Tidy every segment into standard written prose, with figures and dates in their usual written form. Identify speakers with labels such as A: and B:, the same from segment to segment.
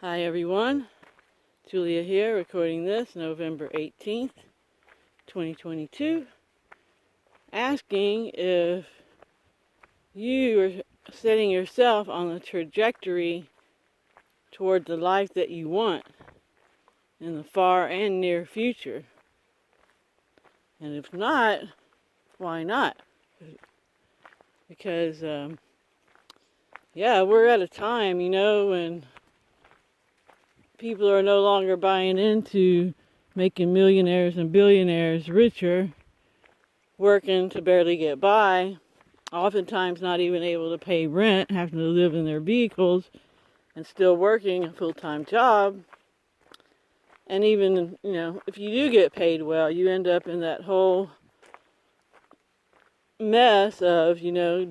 A: Hi everyone, Julia here, recording this November 18th, 2022, asking if you are setting yourself on the trajectory toward the life that you want in the far and near future. And if not, why not? Because, we're at a time, when people are no longer buying into making millionaires and billionaires richer, working to barely get by, oftentimes not even able to pay rent, having to live in their vehicles, and still working a full-time job. And even, if you do get paid well, you end up in that whole mess of,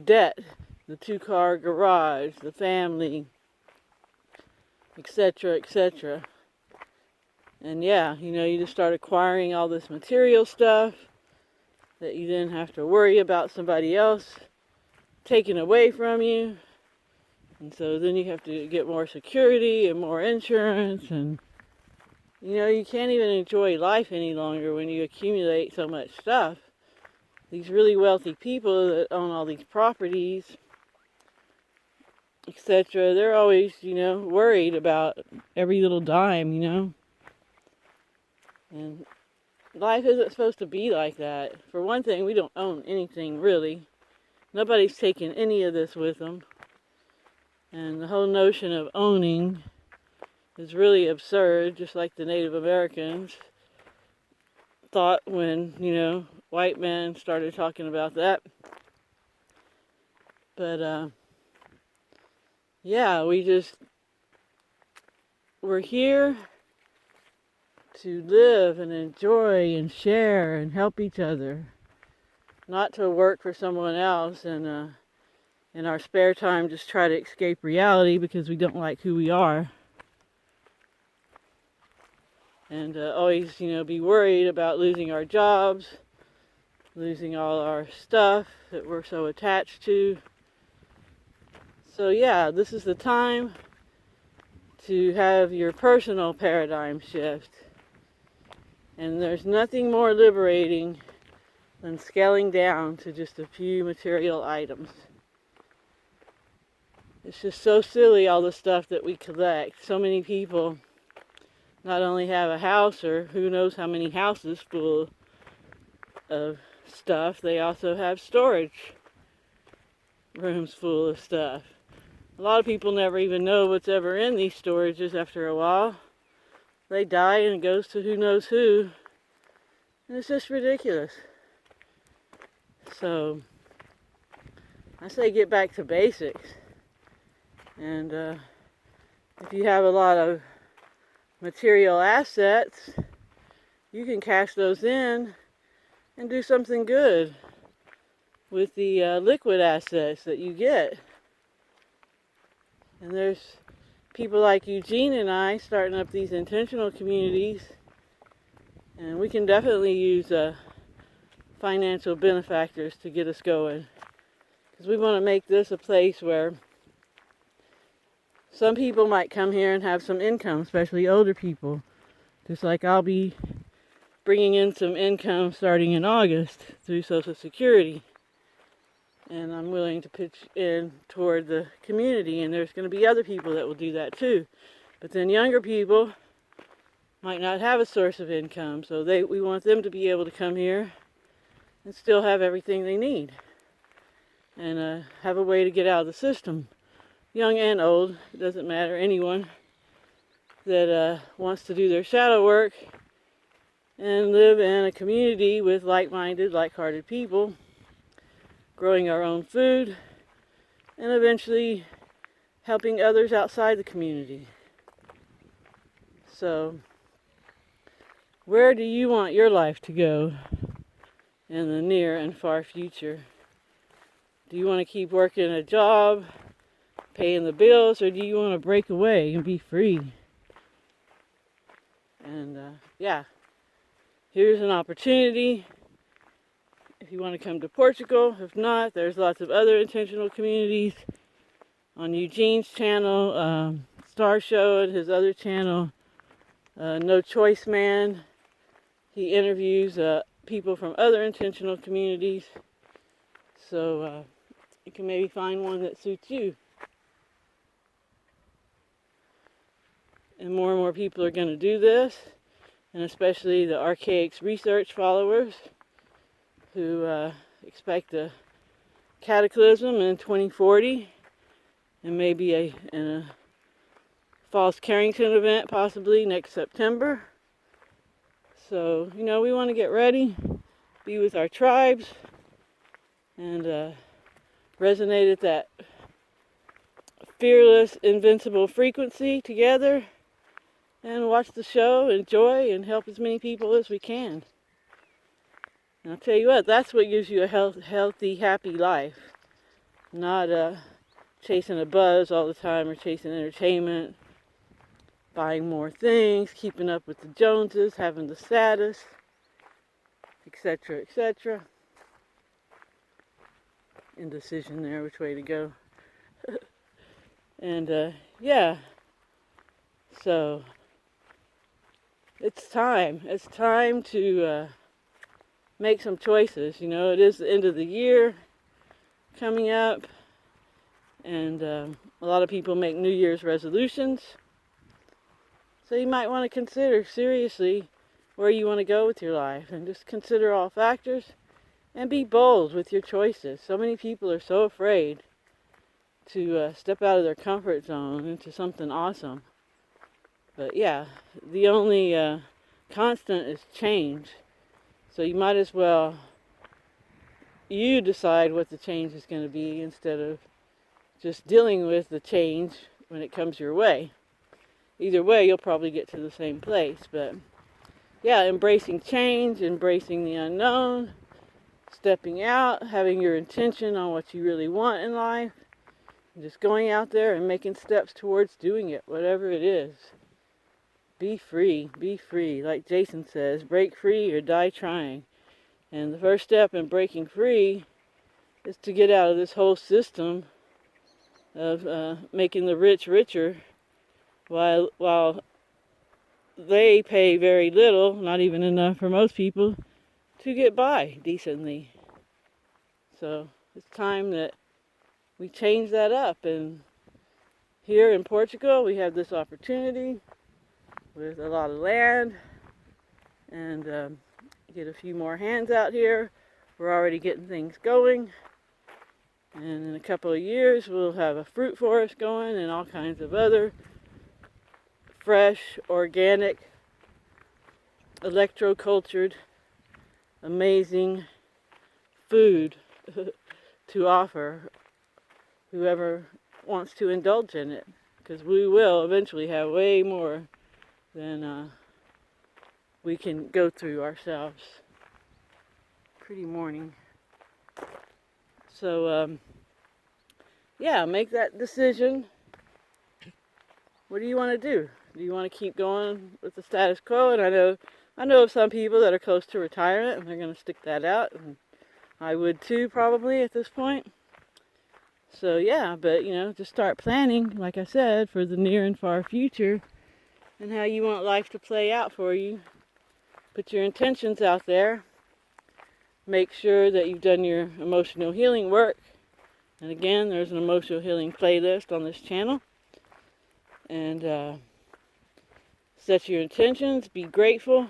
A: debt, the two-car garage, the family, etc., etc. And you just start acquiring all this material stuff that you then have to worry about somebody else taking away from you. And so then you have to get more security and more insurance, and you can't even enjoy life any longer when you accumulate so much stuff. These really wealthy people that own all these properties, etc., they're always, worried about every little dime, And life isn't supposed to be like that. For one thing, we don't own anything, really. Nobody's taking any of this with them. And the whole notion of owning is really absurd, just like the Native Americans thought when, white men started talking about that. But, we're here to live and enjoy and share and help each other, not to work for someone else and in our spare time just try to escape reality because we don't like who we are. And always, be worried about losing our jobs, losing all our stuff that we're so attached to. So this is the time to have your personal paradigm shift. And there's nothing more liberating than scaling down to just a few material items. It's just so silly, all the stuff that we collect. So many people not only have a house or who knows how many houses full of stuff, they also have storage rooms full of stuff. A lot of people never even know what's ever in these storages after a while. They die and it goes to who knows who. And it's just ridiculous. So, I say get back to basics. And if you have a lot of material assets, you can cash those in and do something good with the liquid assets that you get. And there's people like Eugene and I starting up these intentional communities, and we can definitely use financial benefactors to get us going, because we want to make this a place where some people might come here and have some income, especially older people, just like I'll be bringing in some income starting in August through Social Security. And I'm willing to pitch in toward the community, and there's going to be other people that will do that too. But then younger people might not have a source of income, so we want them to be able to come here and still have everything they need, and have a way to get out of the system. Young and old, it doesn't matter, anyone that wants to do their shadow work and live in a community with like-minded, like-hearted people, growing our own food, and eventually helping others outside the community. So, where do you want your life to go in the near and far future? Do you want to keep working a job, paying the bills, or do you want to break away and be free? And here's an opportunity. If you want to come to Portugal, if not, there's lots of other intentional communities on Eugene's channel. star show at his other channel, No Choice Man. He interviews people from other intentional communities. So you can maybe find one that suits you. And more people are going to do this, and especially the Archaics Research followers who expect a cataclysm in 2040 and maybe a False Carrington event possibly next September. So, you know, we want to get ready, be with our tribes, and resonate at that fearless, invincible frequency together, and watch the show, enjoy, and help as many people as we can. And I'll tell you what, that's what gives you a healthy, happy life. Not chasing a buzz all the time or chasing entertainment, buying more things, keeping up with the Joneses, having the status, etc., etc. Indecision there, which way to go. And yeah, so it's time. It's time to make some choices. You know, it is the end of the year coming up, and a lot of people make New Year's resolutions. So you might want to consider seriously where you want to go with your life, and just consider all factors and be bold with your choices. So many people are so afraid to step out of their comfort zone into something awesome. But yeah, the only constant is change. So you might as well you decide what the change is going to be instead of just dealing with the change when it comes your way. Either way, you'll probably get to the same place. But yeah, embracing change, embracing the unknown, stepping out, having your intention on what you really want in life, and just going out there and making steps towards doing it, whatever it is. Be free, like Jason says, break free or die trying. And the first step in breaking free is to get out of this whole system of making the rich richer while they pay very little, not even enough for most people, to get by decently. So it's time that we change that up. And here in Portugal, we have this opportunity with a lot of land, and get a few more hands out here. We're already getting things going, and in a couple of years we'll have a fruit forest going and all kinds of other fresh, organic, electrocultured, amazing food to offer whoever wants to indulge in it, because we will eventually have way more than we can go through ourselves. Pretty morning. So yeah, make that decision. What do you want to do? Do you want to keep going with the status quo? And I know of some people that are close to retirement and they're going to stick that out, and I would too probably at this point. So yeah, but you know, just start planning, like I said, for the near and far future and how you want life to play out for you. Put your intentions out there. Make sure that you've done your emotional healing work. And again, there's an emotional healing playlist on this channel. And set your intentions, be grateful,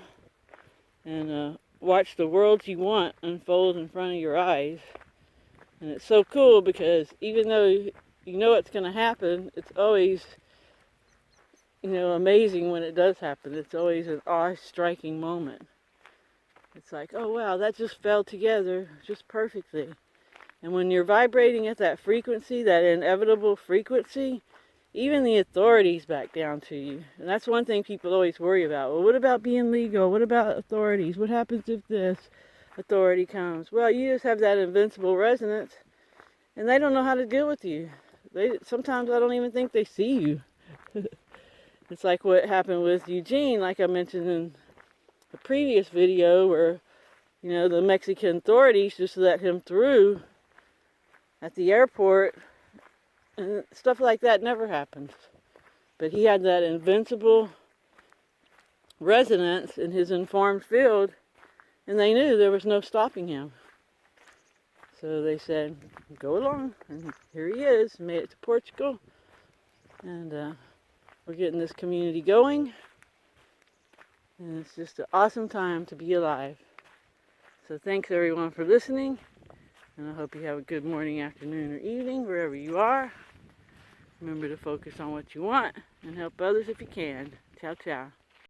A: and watch the world you want unfold in front of your eyes. And it's so cool because even though you know it's going to happen, it's always, you know, amazing when it does happen. It's always an awe-striking moment. It's like, oh wow, that just fell together just perfectly. And when you're vibrating at that frequency, that inevitable frequency, even the authorities back down to you. And that's one thing people always worry about. Well, what about being legal? What about authorities? What happens if this authority comes? Well, you just have that invincible resonance, and they don't know how to deal with you. Sometimes I don't even think they see you. It's like what happened with Eugene, like I mentioned in the previous video, where, you know, the Mexican authorities just let him through at the airport, and stuff like that never happens. But he had that invincible resonance in his informed field, and they knew there was no stopping him. So they said, go along, and here he is, made it to Portugal, and we're getting this community going, and it's just an awesome time to be alive. So thanks everyone for listening, and I hope you have a good morning, afternoon, or evening, wherever you are. Remember to focus on what you want, and help others if you can. Ciao, ciao.